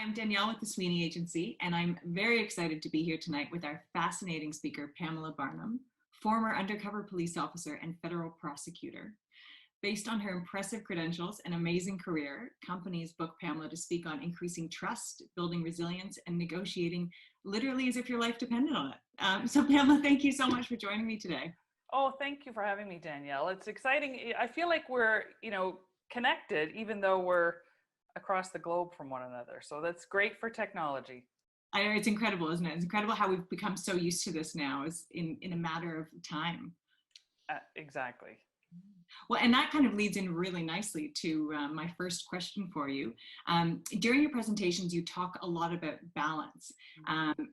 I'm Danielle with the Sweeney Agency, and I'm very excited to be here tonight with our fascinating speaker, Pamela Barnum, former undercover police officer and federal prosecutor. Based on her impressive credentials and amazing career, companies book Pamela to speak on increasing trust, building resilience, and negotiating literally as if your life depended on it. So Pamela, thank you so much for joining me today. Oh, thank you for having me, Danielle. It's exciting. I feel like we're, connected, even though we're across the globe from one another. So that's great for technology. I know, it's incredible, isn't it? It's incredible how we've become so used to this now is in a matter of time. Exactly. Well, and that kind of leads in really nicely to my first question for you. During your presentations, you talk a lot about balance.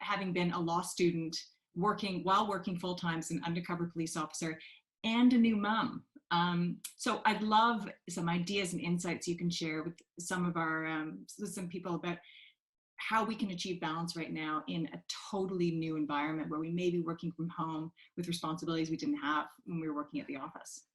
Having been a law student, working full-time as an undercover police officer, and a new mom. So I'd love some ideas and insights you can share with some of our, some people about how we can achieve balance right now in a totally new environment where we may be working from home with responsibilities we didn't have when we were working at the office.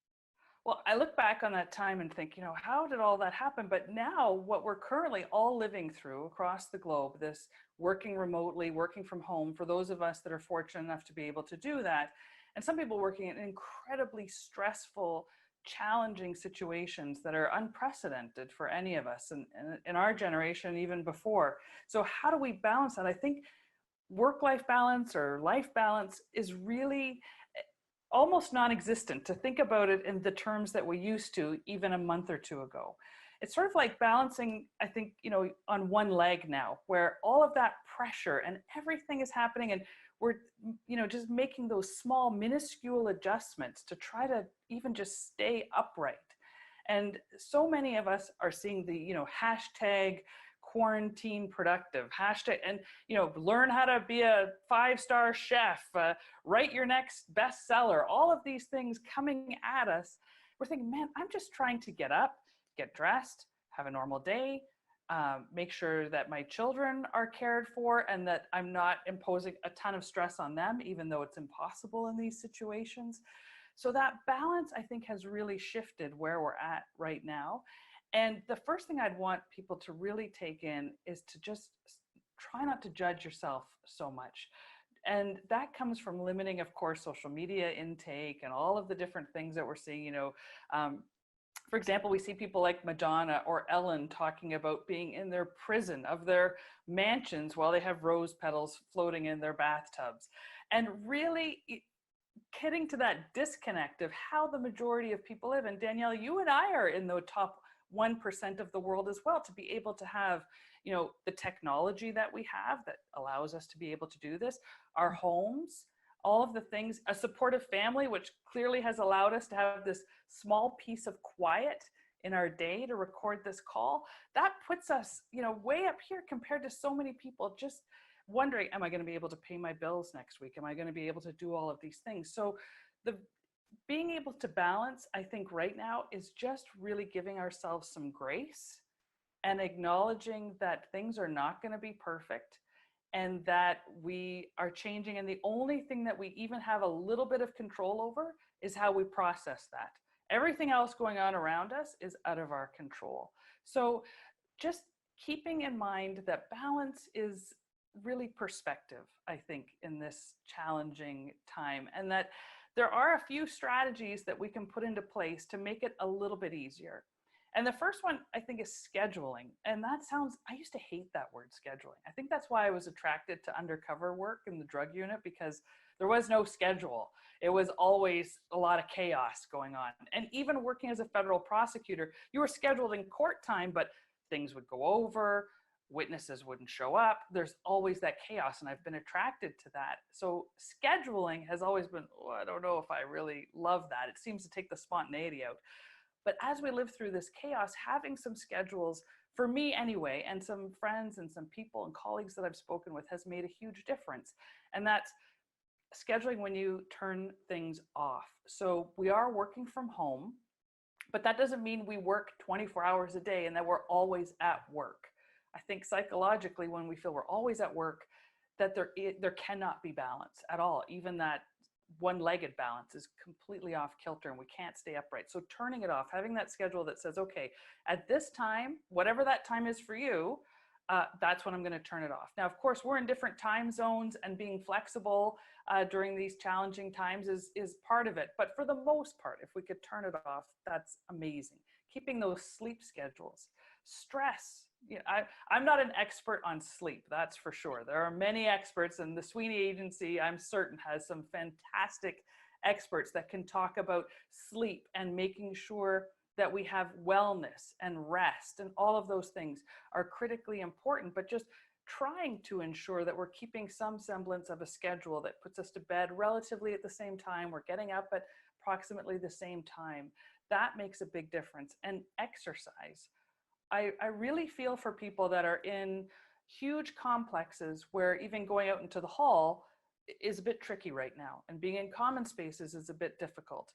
Well, I look back on that time and think, how did all that happen? But now what we're currently all living through across the globe, this working remotely, working from home, for those of us that are fortunate enough to be able to do that, and some people working in incredibly stressful, challenging situations that are unprecedented for any of us and in our generation, even before. So how do we balance that? I think work-life balance or life balance is really almost non-existent, to think about it in the terms that we used to even a month or two ago. It's sort of like balancing, I think, on one leg now, where all of that pressure and everything is happening, and we're, just making those small, minuscule adjustments to try to even just stay upright. And so many of us are seeing the, hashtag quarantine productive, hashtag, and learn how to be a 5-star chef, write your next bestseller, all of these things coming at us. We're thinking, man, I'm just trying to get up, get dressed, have a normal day, make sure that my children are cared for and that I'm not imposing a ton of stress on them, even though it's impossible in these situations. So that balance, I think, has really shifted where we're at right now. And the first thing I'd want people to really take in is to just try not to judge yourself so much. And that comes from limiting, of course, social media intake and all of the different things that we're seeing. For example, we see people like Madonna or Ellen talking about being in their prison of their mansions while they have rose petals floating in their bathtubs. And really getting to that disconnect of how the majority of people live. And Danielle, you and I are in the top 1% of the world as well, to be able to have, the technology that we have that allows us to be able to do this, our homes, all of the things, a supportive family, which clearly has allowed us to have this small piece of quiet in our day to record this call. That puts us, way up here compared to so many people just wondering, am I going to be able to pay my bills next week? Am I going to be able to do all of these things? So being able to balance, I think right now, is just really giving ourselves some grace and acknowledging that things are not going to be perfect and that we are changing. And the only thing that we even have a little bit of control over is how we process that. Everything else going on around us is out of our control. So just keeping in mind that balance is really perspective, I think, in this challenging time, and that there are a few strategies that we can put into place to make it a little bit easier. And the first one, I think, is scheduling. And that sounds, I used to hate that word, scheduling. I think that's why I was attracted to undercover work in the drug unit, because there was no schedule. It was always a lot of chaos going on. And even working as a federal prosecutor, you were scheduled in court time, but things would go over, witnesses wouldn't show up. There's always that chaos, and I've been attracted to that. So scheduling has always been, I don't know if I really love that. It seems to take the spontaneity out. But as we live through this chaos, having some schedules, for me anyway, and some friends and some people and colleagues that I've spoken with, has made a huge difference. And that's scheduling when you turn things off. So we are working from home, but that doesn't mean we work 24 hours a day and that we're always at work. I think psychologically, when we feel we're always at work, that there cannot be balance at all. Even that one-legged balance is completely off kilter and we can't stay upright. So turning it off, having that schedule that says, okay, at this time, whatever that time is for you, that's when I'm going to turn it off. Now, of course, we're in different time zones, and being flexible during these challenging times is part of it. But for the most part, if we could turn it off, that's amazing. Keeping those sleep schedules. Stress. You know, I'm not an expert on sleep, that's for sure. There are many experts, and the Sweeney Agency, I'm certain, has some fantastic experts that can talk about sleep and making sure that we have wellness and rest, and all of those things are critically important, but just trying to ensure that we're keeping some semblance of a schedule that puts us to bed relatively at the same time, we're getting up at approximately the same time. That makes a big difference. And exercise. I really feel for people that are in huge complexes where even going out into the hall is a bit tricky right now, and being in common spaces is a bit difficult.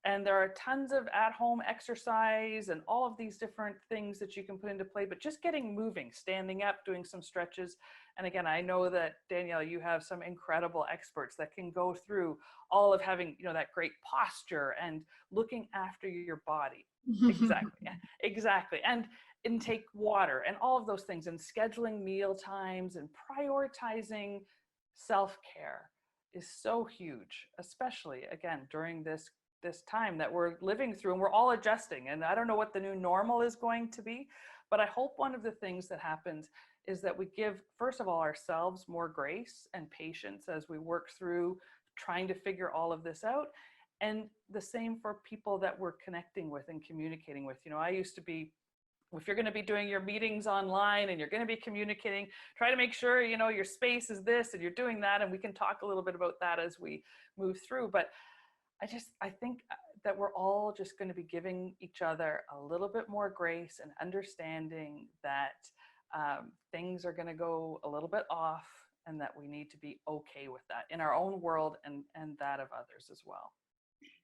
And there are tons of at-home exercise and all of these different things that you can put into play, but just getting moving, standing up, doing some stretches. And again, I know that Danielle, you have some incredible experts that can go through all of having, you know, that great posture and looking after your body. Exactly. Exactly. And intake water and all of those things, and scheduling meal times and prioritizing self-care is so huge, especially again during this time that we're living through, and we're all adjusting. And I don't know what the new normal is going to be, but I hope one of the things that happens is that we give, first of all, ourselves more grace and patience as we work through trying to figure all of this out. And the same for people that we're connecting with and communicating with. You know, I used to be, if you're going to be doing your meetings online and you're going to be communicating, try to make sure, you know, your space is this and you're doing that. And we can talk a little bit about that as we move through. But I think that we're all just going to be giving each other a little bit more grace and understanding that things are going to go a little bit off, and that we need to be okay with that in our own world and that of others as well.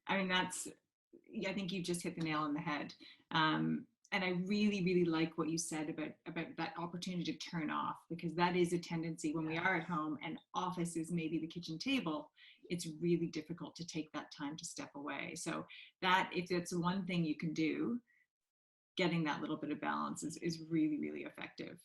I mean, I think you just hit the nail on the head. And I really, really like what you said about that opportunity to turn off, because that is a tendency when we are at home and office is maybe the kitchen table. It's really difficult to take that time to step away. So that, if it's one thing you can do, getting that little bit of balance is really, really effective.